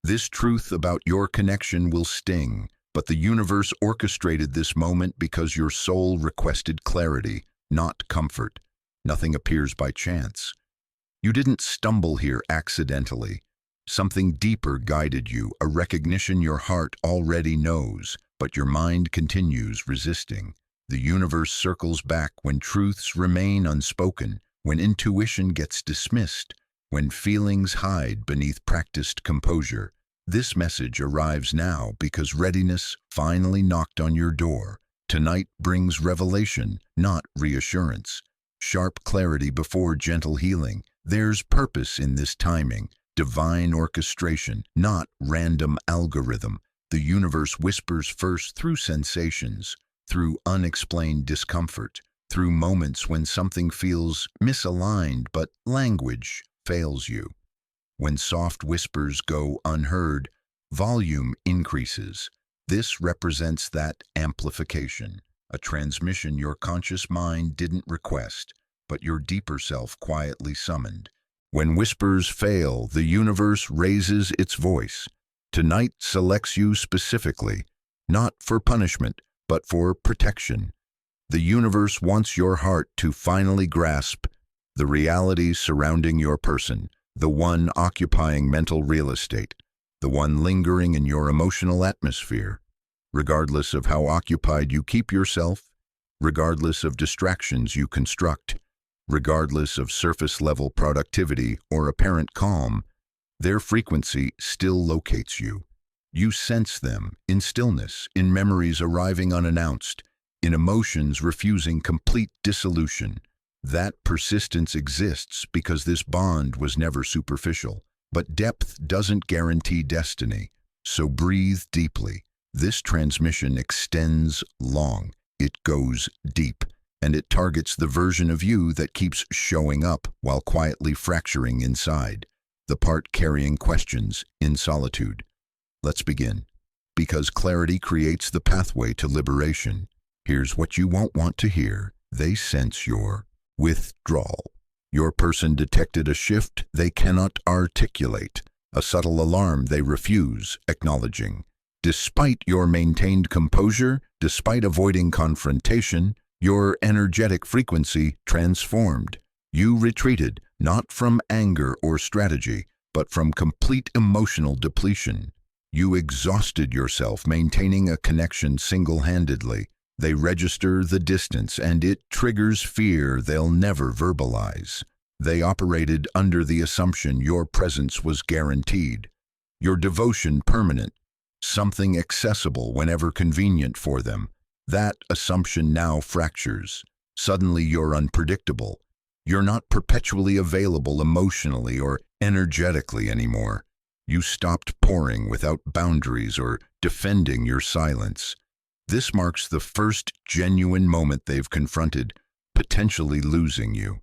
This truth about your connection will sting, but the universe orchestrated this moment because your soul requested clarity, not comfort. Nothing appears by chance. You didn't stumble here accidentally. Something deeper guided you, a recognition your heart already knows, but your mind continues resisting. The universe circles back when truths remain unspoken, when intuition gets dismissed, when feelings hide beneath practiced composure. This message arrives now because readiness finally knocked on your door. Tonight brings revelation, not reassurance. Sharp clarity before gentle healing. There's purpose in this timing, divine orchestration, not random algorithm. The universe whispers first through sensations, through unexplained discomfort, through moments when something feels misaligned but language fails you. When soft whispers go unheard, volume increases. This represents that amplification, a transmission your conscious mind didn't request, but your deeper self quietly summoned. When whispers fail, the universe raises its voice. Tonight selects you specifically, not for punishment, but for protection. The universe wants your heart to finally grasp the realities surrounding your person, the one occupying mental real estate, the one lingering in your emotional atmosphere. Regardless of how occupied you keep yourself, regardless of distractions you construct, regardless of surface-level productivity or apparent calm, their frequency still locates you. You sense them in stillness, in memories arriving unannounced, in emotions refusing complete dissolution. That persistence exists because this bond was never superficial. But depth doesn't guarantee destiny, so breathe deeply. This transmission extends long, it goes deep, and it targets the version of you that keeps showing up while quietly fracturing inside, the part carrying questions in solitude. Let's begin. Because clarity creates the pathway to liberation. Here's what you won't want to hear. They sense your withdrawal. Your person detected a shift they cannot articulate, a subtle alarm they refuse acknowledging. Despite your maintained composure, despite avoiding confrontation, your energetic frequency transformed. You retreated, not from anger or strategy, but from complete emotional depletion. You exhausted yourself maintaining a connection single-handedly. They register the distance, and it triggers fear they'll never verbalize. They operated under the assumption your presence was guaranteed, your devotion permanent, something accessible whenever convenient for them. That assumption now fractures. Suddenly you're unpredictable. You're not perpetually available emotionally or energetically anymore. You stopped pouring without boundaries or defending your silence. This marks the first genuine moment they've confronted, potentially losing you.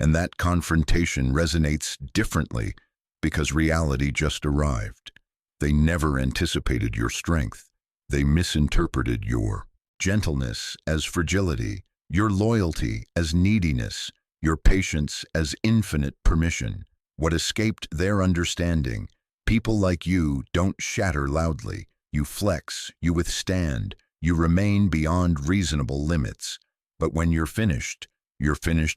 And that confrontation resonates differently because reality just arrived. They never anticipated your strength. They misinterpreted your gentleness as fragility, your loyalty as neediness, your patience as infinite permission. What escaped their understanding? People like you don't shatter loudly. You flex, you withstand, you remain beyond reasonable limits. But when you're finished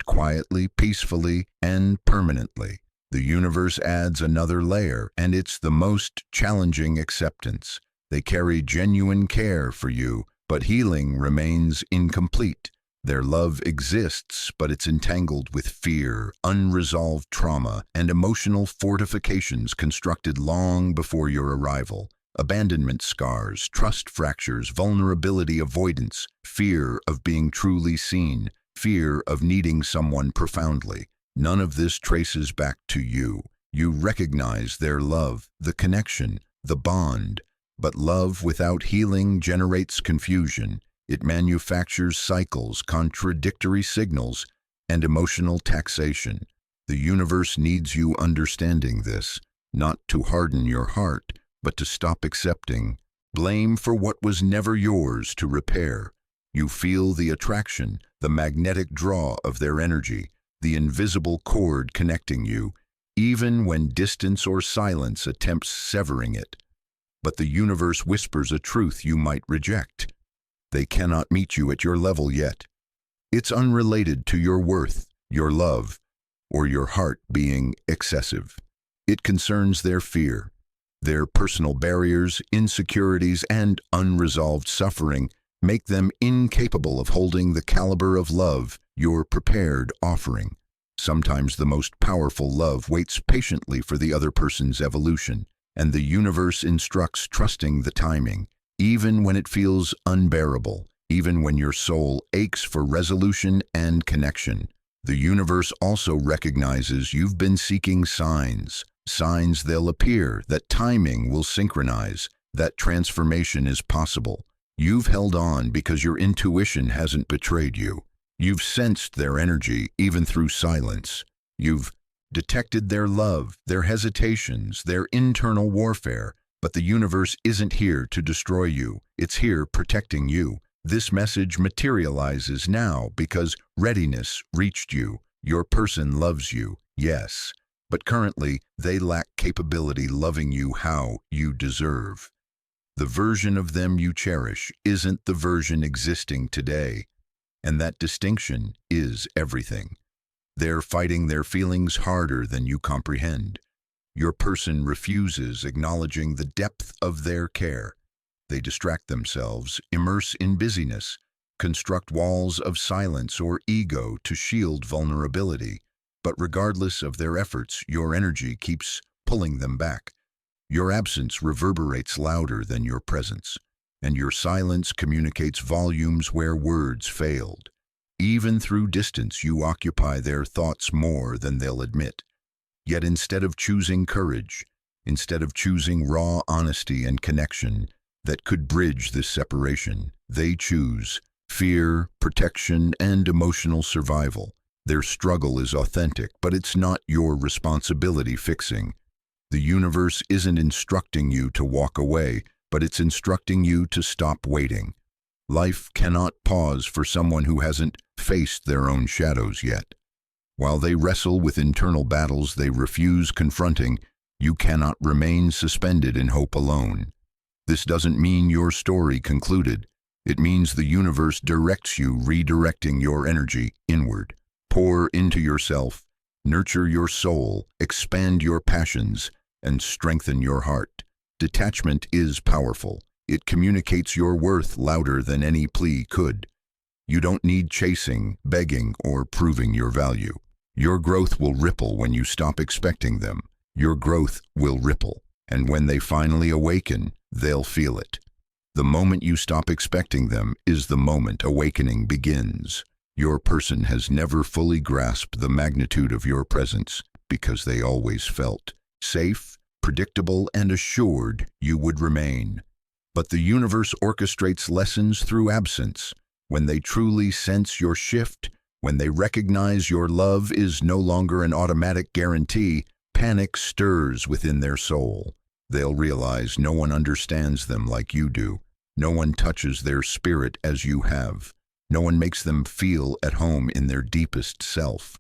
quietly, peacefully, and permanently. The universe adds another layer, and it's the most challenging acceptance. They carry genuine care for you, but healing remains incomplete. Their love exists, but it's entangled with fear, unresolved trauma, and emotional fortifications constructed long before your arrival. Abandonment scars, trust fractures, vulnerability avoidance, fear of being truly seen, fear of needing someone profoundly. None of this traces back to you. You recognize their love, the connection, the bond. But love without healing generates confusion. It manufactures cycles, contradictory signals, and emotional taxation. The universe needs you understanding this, not to harden your heart, but to stop accepting blame for what was never yours to repair. You feel the attraction, the magnetic draw of their energy, the invisible cord connecting you. even when distance or silence attempts severing it. But the universe whispers a truth you might reject. They cannot meet you at your level yet. It's unrelated to your worth, your love, or your heart being excessive. It concerns their fear, their personal barriers, insecurities, and unresolved suffering make them incapable of holding the caliber of love you're prepared offering. Sometimes the most powerful love waits patiently for the other person's evolution, and the universe instructs trusting the timing, even when it feels unbearable, even when your soul aches for resolution and connection. The universe also recognizes you've been seeking signs they'll appear, that timing will synchronize, that transformation is possible. You've held on because your intuition hasn't betrayed you. You've sensed their energy even through silence. You've detected their love, their hesitations, their internal warfare. But the universe isn't here to destroy you. It's here protecting you. This message materializes now because readiness reached you. Your person loves you, yes, but currently they lack capability loving you how you deserve. The version of them you cherish isn't the version existing today, and that distinction is everything. They're fighting their feelings harder than you comprehend. Your person refuses acknowledging the depth of their care. They distract themselves, immerse in busyness, construct walls of silence or ego to shield vulnerability. But regardless of their efforts, your energy keeps pulling them back. Your absence reverberates louder than your presence, and your silence communicates volumes where words failed. Even through distance, you occupy their thoughts more than they'll admit. Yet instead of choosing courage, instead of choosing raw honesty and connection that could bridge this separation, they choose fear, protection, and emotional survival. Their struggle is authentic, but it's not your responsibility fixing. The universe isn't instructing you to walk away, but it's instructing you to stop waiting. Life cannot pause for someone who hasn't faced their own shadows yet. While they wrestle with internal battles they refuse confronting, you cannot remain suspended in hope alone. This doesn't mean your story concluded. It means the universe directs you, redirecting your energy inward. Pour into yourself, nurture your soul, expand your passions, and strengthen your heart. Detachment is powerful. It communicates your worth louder than any plea could. You don't need chasing, begging, or proving your value. Your growth will ripple when you stop expecting them. Your growth will ripple, and when they finally awaken, they'll feel it. The moment you stop expecting them is the moment awakening begins. Your person has never fully grasped the magnitude of your presence because they always felt safe, predictable, and assured you would remain. But the universe orchestrates lessons through absence. When they truly sense your shift, when they recognize your love is no longer an automatic guarantee, panic stirs within their soul. They'll realize no one understands them like you do. No one touches their spirit as you have. No one makes them feel at home in their deepest self.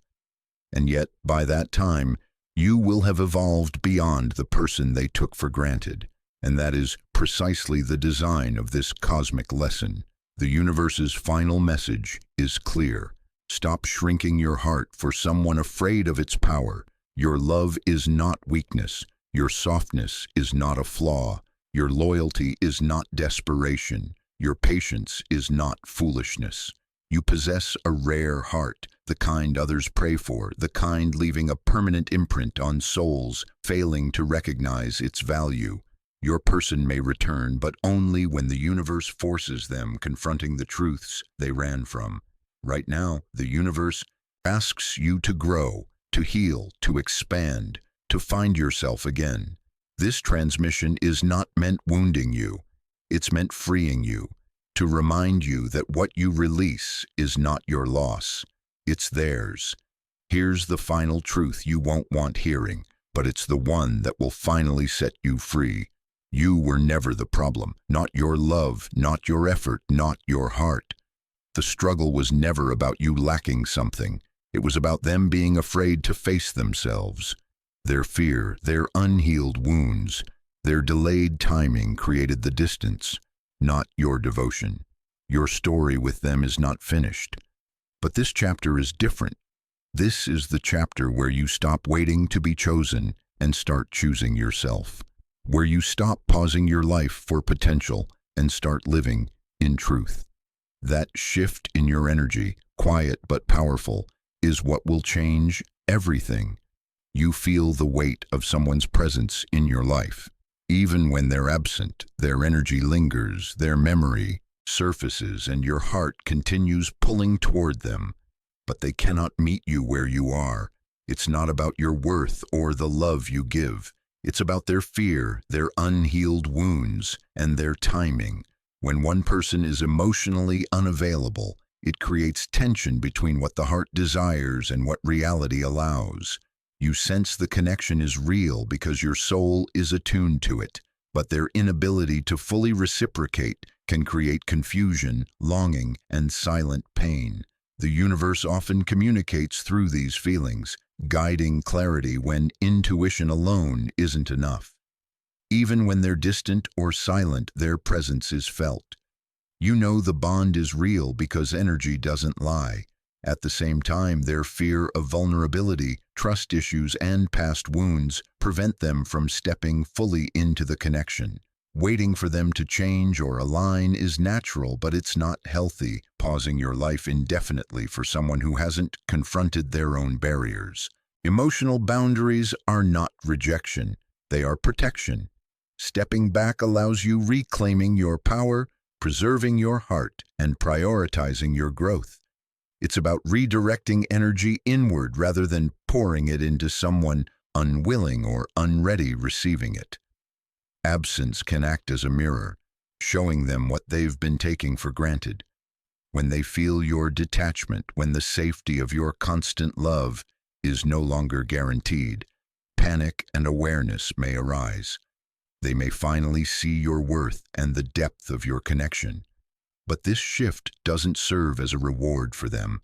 And yet, by that time, you will have evolved beyond the person they took for granted. And that is precisely the design of this cosmic lesson. The universe's final message is clear. Stop shrinking your heart for someone afraid of its power. Your love is not weakness. Your softness is not a flaw. Your loyalty is not desperation. Your patience is not foolishness. You possess a rare heart, the kind others pray for, the kind leaving a permanent imprint on souls failing to recognize its value. Your person may return, but only when the universe forces them, confronting the truths they ran from. Right now, the universe asks you to grow, to heal, to expand, to find yourself again. This transmission is not meant wounding you. It's meant freeing you, to remind you that what you release is not your loss. It's theirs. Here's the final truth you won't want hearing, but it's the one that will finally set you free. You were never the problem, not your love, not your effort, not your heart. The struggle was never about you lacking something. It was about them being afraid to face themselves. Their fear, their unhealed wounds, their delayed timing created the distance, not your devotion. Your story with them is not finished. But this chapter is different. This is the chapter where you stop waiting to be chosen and start choosing yourself, where you stop pausing your life for potential and start living in truth. That shift in your energy, quiet but powerful, is what will change everything. You feel the weight of someone's presence in your life. Even when they're absent, their energy lingers, their memory surfaces, and your heart continues pulling toward them. But they cannot meet you where you are. It's not about your worth or the love you give. It's about their fear, their unhealed wounds, and their timing. When one person is emotionally unavailable, it creates tension between what the heart desires and what reality allows. You sense the connection is real because your soul is attuned to it, but their inability to fully reciprocate can create confusion, longing, and silent pain. The universe often communicates through these feelings, guiding clarity when intuition alone isn't enough. Even when they're distant or silent, their presence is felt. You know the bond is real because energy doesn't lie. At the same time, their fear of vulnerability, trust issues, and past wounds prevent them from stepping fully into the connection. Waiting for them to change or align is natural, but it's not healthy, pausing your life indefinitely for someone who hasn't confronted their own barriers. Emotional boundaries are not rejection, they are protection. Stepping back allows you reclaiming your power, preserving your heart, and prioritizing your growth. It's about redirecting energy inward rather than pouring it into someone unwilling or unready receiving it. Absence can act as a mirror, showing them what they've been taking for granted. When they feel your detachment, when the safety of your constant love is no longer guaranteed, panic and awareness may arise. They may finally see your worth and the depth of your connection. But this shift doesn't serve as a reward for them.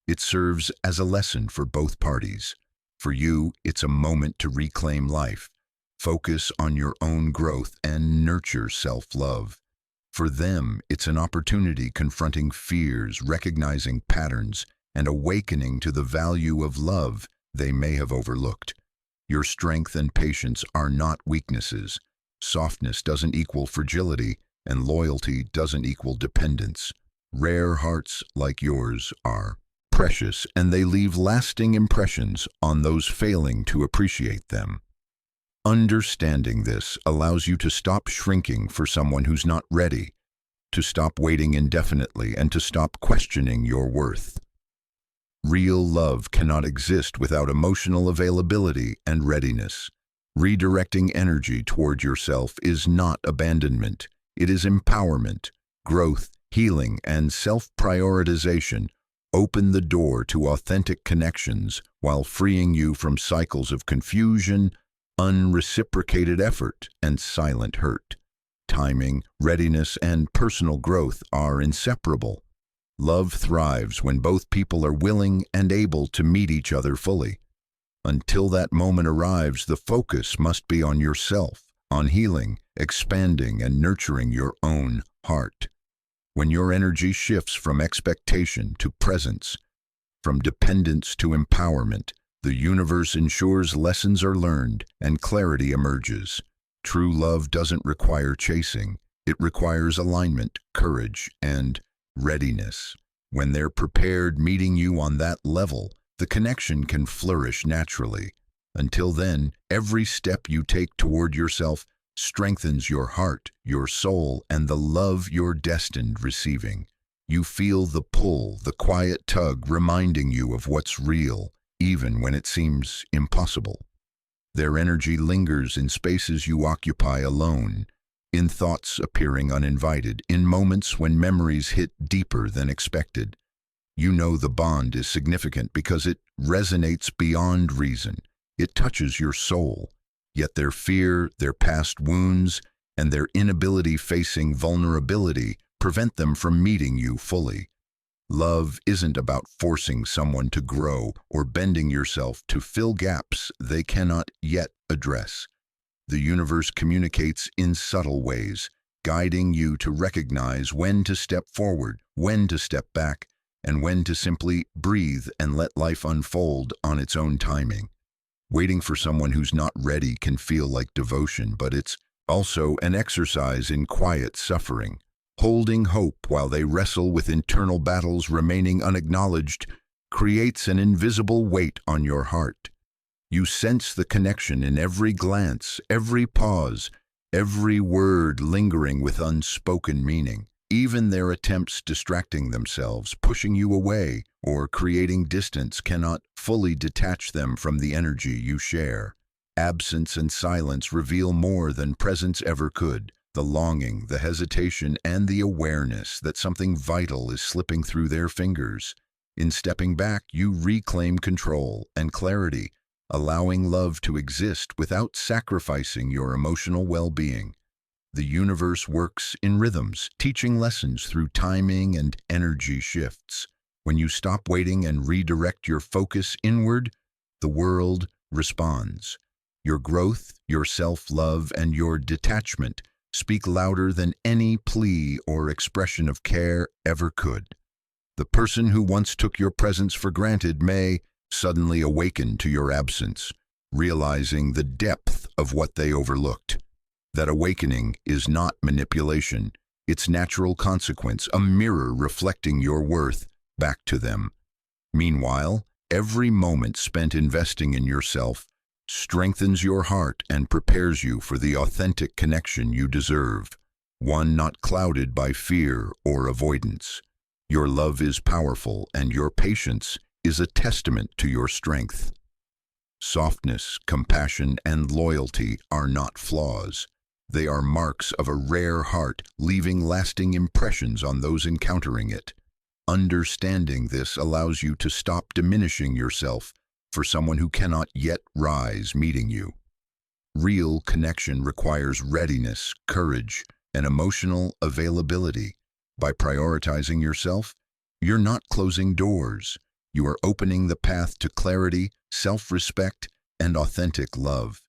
It serves as a lesson for both parties. For you, it's a moment to reclaim life, focus on your own growth, and nurture self-love. For them, it's an opportunity confronting fears, recognizing patterns, and awakening to the value of love they may have overlooked. Your strength and patience are not weaknesses. Softness doesn't equal fragility, and loyalty doesn't equal dependence. Rare hearts like yours are precious, and they leave lasting impressions on those failing to appreciate them. Understanding this allows you to stop shrinking for someone who's not ready, to stop waiting indefinitely, and to stop questioning your worth. Real love cannot exist without emotional availability and readiness. Redirecting energy toward yourself is not abandonment. It is empowerment. Growth, healing, and self-prioritization open the door to authentic connections while freeing you from cycles of confusion, unreciprocated effort, and silent hurt. Timing, readiness, and personal growth are inseparable. Love thrives when both people are willing and able to meet each other fully. Until that moment arrives, the focus must be on yourself, on healing, expanding, and nurturing your own heart. When your energy shifts from expectation to presence, from dependence to empowerment, the universe ensures lessons are learned and clarity emerges. True love doesn't require chasing. It requires alignment, courage, and readiness. When they're prepared, meeting you on that level, the connection can flourish naturally. Until then, every step you take toward yourself strengthens your heart, your soul, and the love you're destined receiving. You feel the pull, the quiet tug reminding you of what's real, even when it seems impossible. Their energy lingers in spaces you occupy alone, in thoughts appearing uninvited, in moments when memories hit deeper than expected. You know the bond is significant because it resonates beyond reason. It touches your soul. Yet their fear, their past wounds, and their inability facing vulnerability prevent them from meeting you fully. Love isn't about forcing someone to grow or bending yourself to fill gaps they cannot yet address. The universe communicates in subtle ways, guiding you to recognize when to step forward, when to step back, and when to simply breathe and let life unfold on its own timing. Waiting for someone who's not ready can feel like devotion, but it's also an exercise in quiet suffering. Holding hope while they wrestle with internal battles remaining unacknowledged creates an invisible weight on your heart. You sense the connection in every glance, every pause, every word lingering with unspoken meaning. Even their attempts distracting themselves, pushing you away, or creating distance cannot fully detach them from the energy you share. Absence and silence reveal more than presence ever could. The longing, the hesitation, and the awareness that something vital is slipping through their fingers. In stepping back, you reclaim control and clarity, allowing love to exist without sacrificing your emotional well-being. The universe works in rhythms, teaching lessons through timing and energy shifts. When you stop waiting and redirect your focus inward, the world responds. Your growth, your self-love, and your detachment speak louder than any plea or expression of care ever could. The person who once took your presence for granted may suddenly awaken to your absence, realizing the depth of what they overlooked. That awakening is not manipulation, it's natural consequence, a mirror reflecting your worth back to them. Meanwhile, every moment spent investing in yourself strengthens your heart and prepares you for the authentic connection you deserve, one not clouded by fear or avoidance. Your love is powerful, and your patience is a testament to your strength. Softness, compassion, and loyalty are not flaws. They are marks of a rare heart, leaving lasting impressions on those encountering it. Understanding this allows you to stop diminishing yourself for someone who cannot yet rise meeting you. Real connection requires readiness, courage, and emotional availability. By prioritizing yourself, you're not closing doors. You are opening the path to clarity, self-respect, and authentic love.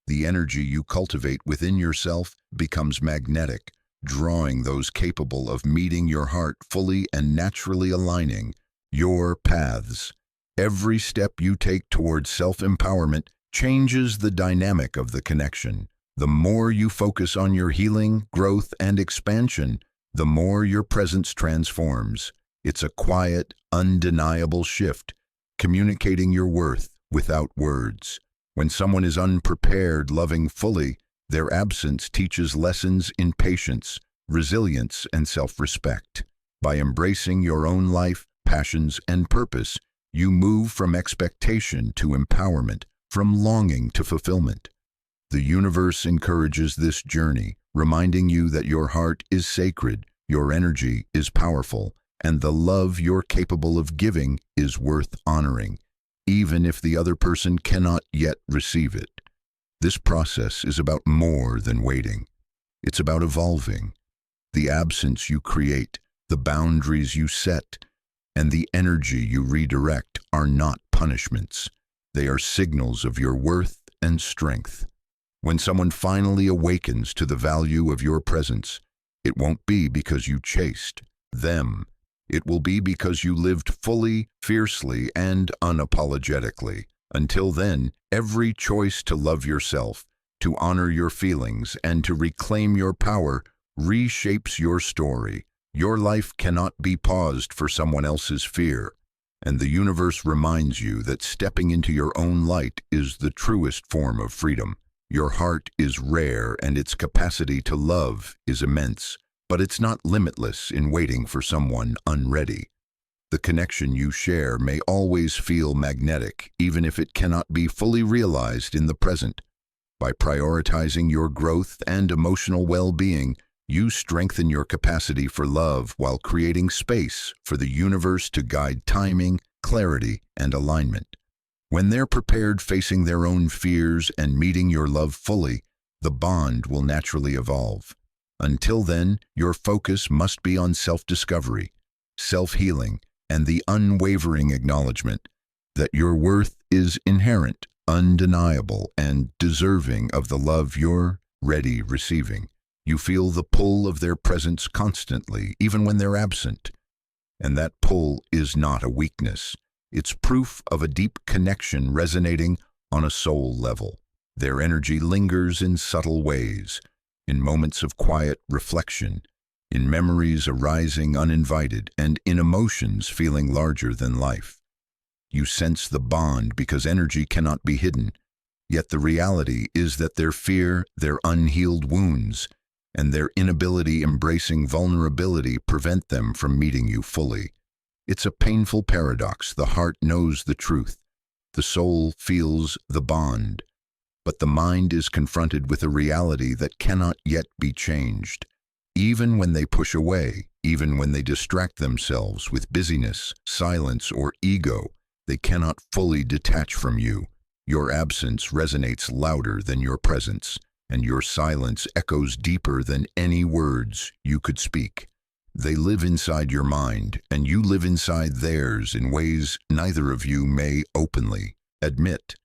The energy you cultivate within yourself becomes magnetic, drawing those capable of meeting your heart fully and naturally aligning your paths. Every step you take towards self-empowerment changes the dynamic of the connection. The more you focus on your healing, growth, and expansion, the more your presence transforms. It's a quiet, undeniable shift, communicating your worth without words. When someone is unprepared, loving fully, their absence teaches lessons in patience, resilience, and self-respect. By embracing your own life, passions, and purpose, you move from expectation to empowerment, from longing to fulfillment. The universe encourages this journey, reminding you that your heart is sacred, your energy is powerful, and the love you're capable of giving is worth honoring, even if the other person cannot yet receive it. This process is about more than waiting. It's about evolving. The absence you create, the boundaries you set, and the energy you redirect are not punishments. They are signals of your worth and strength. When someone finally awakens to the value of your presence, it won't be because you chased them. It will be because you lived fully, fiercely, and unapologetically. Until then, every choice to love yourself, to honor your feelings, and to reclaim your power reshapes your story. Your life cannot be paused for someone else's fear, and the universe reminds you that stepping into your own light is the truest form of freedom. Your heart is rare, and its capacity to love is immense, but it's not limitless in waiting for someone unready. The connection you share may always feel magnetic, even if it cannot be fully realized in the present. By prioritizing your growth and emotional well-being, you strengthen your capacity for love while creating space for the universe to guide timing, clarity, and alignment. When they're prepared, facing their own fears and meeting your love fully, the bond will naturally evolve. Until then, your focus must be on self-discovery, self-healing, and the unwavering acknowledgement that your worth is inherent, undeniable, and deserving of the love you're ready receiving. You feel the pull of their presence constantly, even when they're absent. And that pull is not a weakness. It's proof of a deep connection resonating on a soul level. Their energy lingers in subtle ways, in moments of quiet reflection, in memories arising uninvited, and in emotions feeling larger than life. You sense the bond because energy cannot be hidden, yet the reality is that their fear, their unhealed wounds, and their inability embracing vulnerability prevent them from meeting you fully. It's a painful paradox. The heart knows the truth, the soul feels the bond, but the mind is confronted with a reality that cannot yet be changed. Even when they push away, even when they distract themselves with busyness, silence, or ego, they cannot fully detach from you. Your absence resonates louder than your presence, and your silence echoes deeper than any words you could speak. They live inside your mind, and you live inside theirs in ways neither of you may openly admit.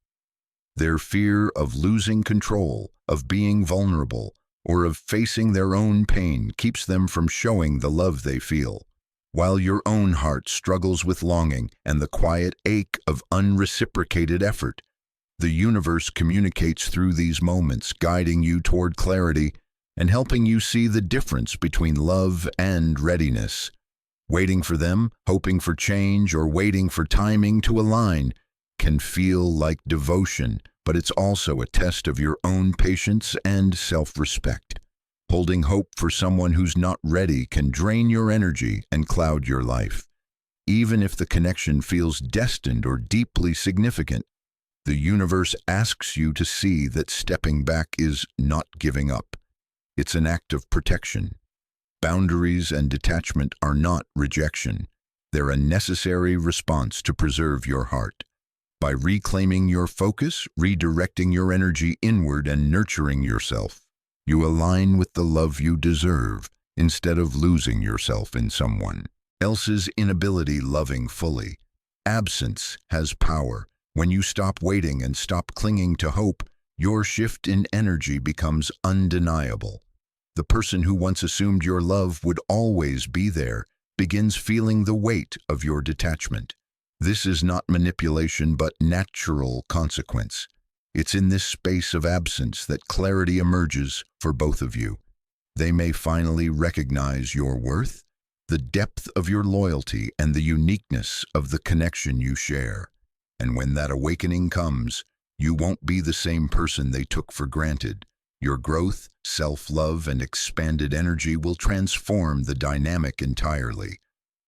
Their fear of losing control, of being vulnerable, or of facing their own pain keeps them from showing the love they feel, while your own heart struggles with longing and the quiet ache of unreciprocated effort. The universe communicates through these moments, guiding you toward clarity and helping you see the difference between love and readiness. Waiting for them, hoping for change, or waiting for timing to align can feel like devotion, but it's also a test of your own patience and self-respect. Holding hope for someone who's not ready can drain your energy and cloud your life. Even if the connection feels destined or deeply significant, the universe asks you to see that stepping back is not giving up. It's an act of protection. Boundaries and detachment are not rejection. They're a necessary response to preserve your heart. By reclaiming your focus, redirecting your energy inward, and nurturing yourself, you align with the love you deserve instead of losing yourself in someone else's inability loving fully. Absence has power. When you stop waiting and stop clinging to hope, your shift in energy becomes undeniable. The person who once assumed your love would always be there begins feeling the weight of your detachment. This is not manipulation but natural consequence. It's in this space of absence that clarity emerges for both of you. They may finally recognize your worth, the depth of your loyalty, and the uniqueness of the connection you share. And when that awakening comes, you won't be the same person they took for granted. Your growth, self-love, and expanded energy will transform the dynamic entirely,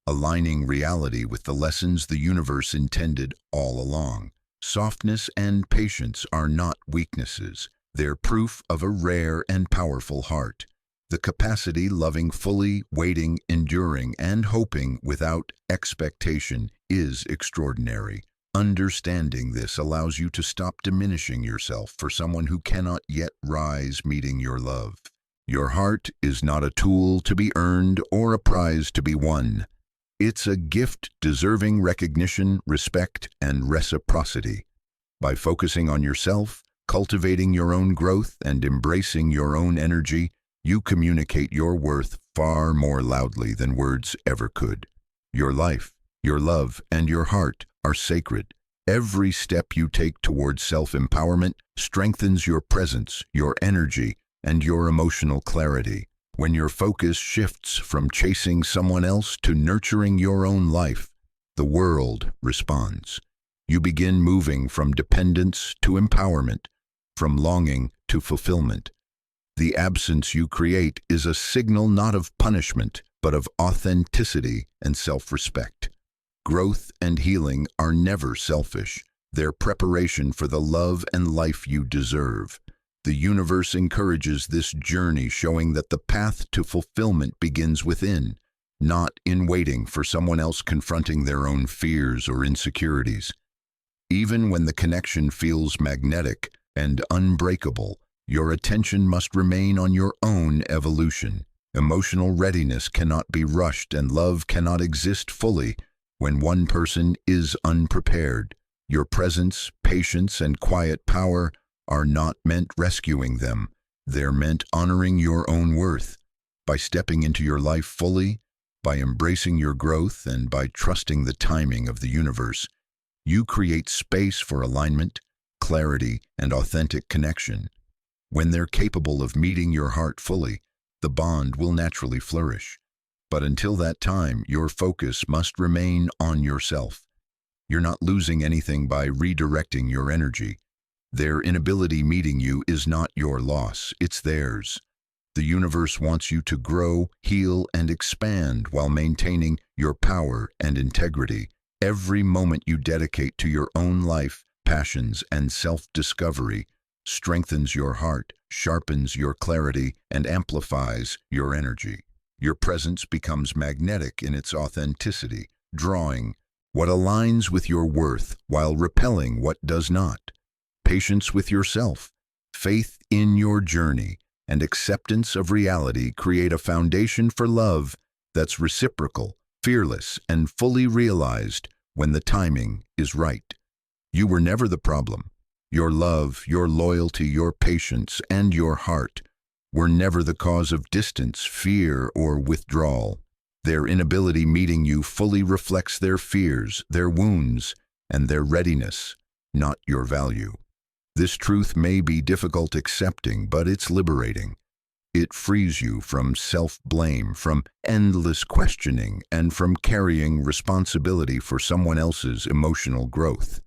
aligning reality with the lessons the universe intended all along. Softness and patience are not weaknesses. They're proof of a rare and powerful heart. The capacity loving fully, waiting, enduring, and hoping without expectation is extraordinary. Understanding this allows you to stop diminishing yourself for someone who cannot yet rise meeting your love. Your heart is not a tool to be earned or a prize to be won. It's a gift deserving recognition, respect, and reciprocity. By focusing on yourself, cultivating your own growth, and embracing your own energy, you communicate your worth far more loudly than words ever could. Your life, your love, and your heart are sacred. Every step you take towards self-empowerment strengthens your presence, your energy, and your emotional clarity. When your focus shifts from chasing someone else to nurturing your own life, the world responds. You begin moving from dependence to empowerment, from longing to fulfillment. The absence you create is a signal not of punishment, but of authenticity and self-respect. Growth and healing are never selfish. They're preparation for the love and life you deserve. The universe encourages this journey, showing that the path to fulfillment begins within, not in waiting for someone else confronting their own fears or insecurities. Even when the connection feels magnetic and unbreakable, your attention must remain on your own evolution. Emotional readiness cannot be rushed, and love cannot exist fully When one person is unprepared, your presence, patience, and quiet power are not meant rescuing them. They're meant honoring your own worth. By stepping into your life fully, by embracing your growth, and by trusting the timing of the universe, you create space for alignment, clarity, and authentic connection. When they're capable of meeting your heart fully, the bond will naturally flourish. But until that time, your focus must remain on yourself. You're not losing anything by redirecting your energy. Their inability meeting you is not your loss, it's theirs. The universe wants you to grow, heal, and expand while maintaining your power and integrity. Every moment you dedicate to your own life, passions, and self-discovery strengthens your heart, sharpens your clarity, and amplifies your energy. Your presence becomes magnetic in its authenticity, drawing what aligns with your worth while repelling what does not. Patience with yourself, faith in your journey, and acceptance of reality create a foundation for love that's reciprocal, fearless, and fully realized when the timing is right. You were never the problem. Your love, your loyalty, your patience, and your heart were never the cause of distance, fear, or withdrawal. Their inability meeting you fully reflects their fears, their wounds, and their readiness, not your value. This truth may be difficult accepting, but it's liberating. It frees you from self-blame, from endless questioning, and from carrying responsibility for someone else's emotional growth.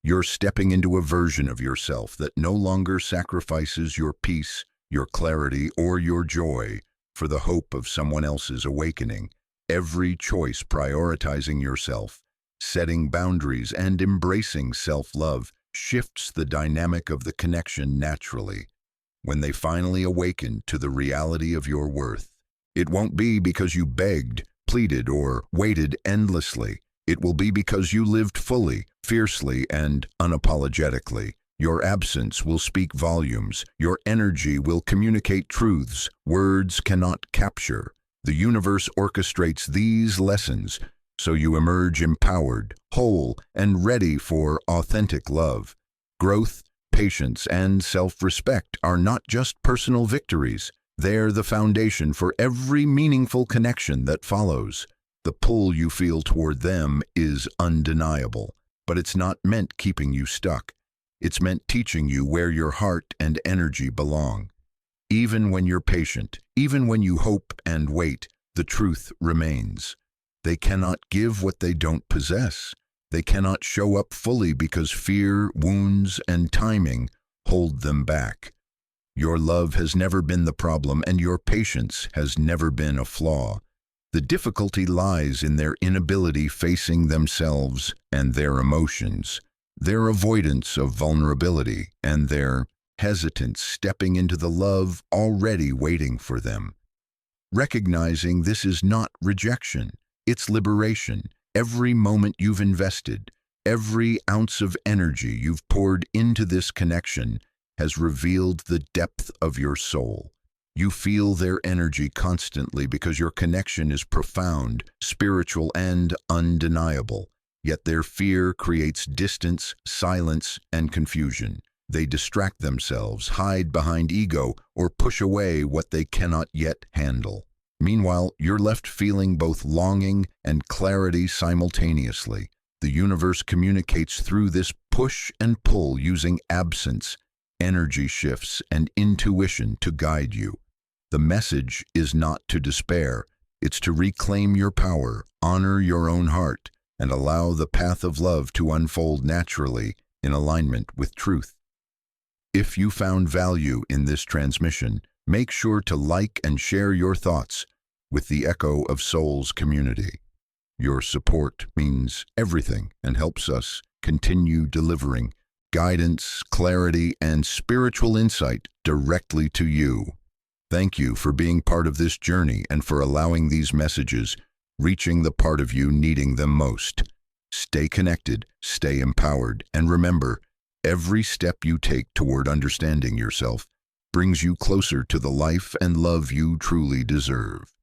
You're stepping into a version of yourself that no longer sacrifices your peace, your clarity, or your joy for the hope of someone else's awakening. Every choice prioritizing yourself, setting boundaries, and embracing self-love shifts the dynamic of the connection naturally. When they finally awaken to the reality of your worth, it won't be because you begged, pleaded, or waited endlessly. It will be because you lived fully, fiercely, and unapologetically. Your absence will speak volumes. Your energy will communicate truths words cannot capture. The universe orchestrates these lessons so you emerge empowered, whole, and ready for authentic love. Growth, patience, and self-respect are not just personal victories. They're the foundation for every meaningful connection that follows. The pull you feel toward them is undeniable, but it's not meant keeping you stuck. It's meant teaching you where your heart and energy belong. Even when you're patient, even when you hope and wait, the truth remains. They cannot give what they don't possess. They cannot show up fully because fear, wounds, and timing hold them back. Your love has never been the problem, and your patience has never been a flaw. The difficulty lies in their inability facing themselves and their emotions, their avoidance of vulnerability, and their hesitance stepping into the love already waiting for them. Recognizing this is not rejection, it's liberation. Every moment you've invested, every ounce of energy you've poured into this connection has revealed the depth of your soul. You feel their energy constantly because your connection is profound, spiritual, and undeniable. Yet their fear creates distance, silence, and confusion. They distract themselves, hide behind ego, or push away what they cannot yet handle. Meanwhile, you're left feeling both longing and clarity simultaneously. The universe communicates through this push and pull using absence, energy shifts, and intuition to guide you. The message is not to despair. It's to reclaim your power, honor your own heart, and allow the path of love to unfold naturally in alignment with truth. If you found value in this transmission, make sure to like and share your thoughts with the Echo of Souls community. Your support means everything and helps us continue delivering guidance, clarity, and spiritual insight directly to you. Thank you for being part of this journey and for allowing these messages reaching the part of you needing them most. Stay connected, stay empowered, and remember, every step you take toward understanding yourself brings you closer to the life and love you truly deserve.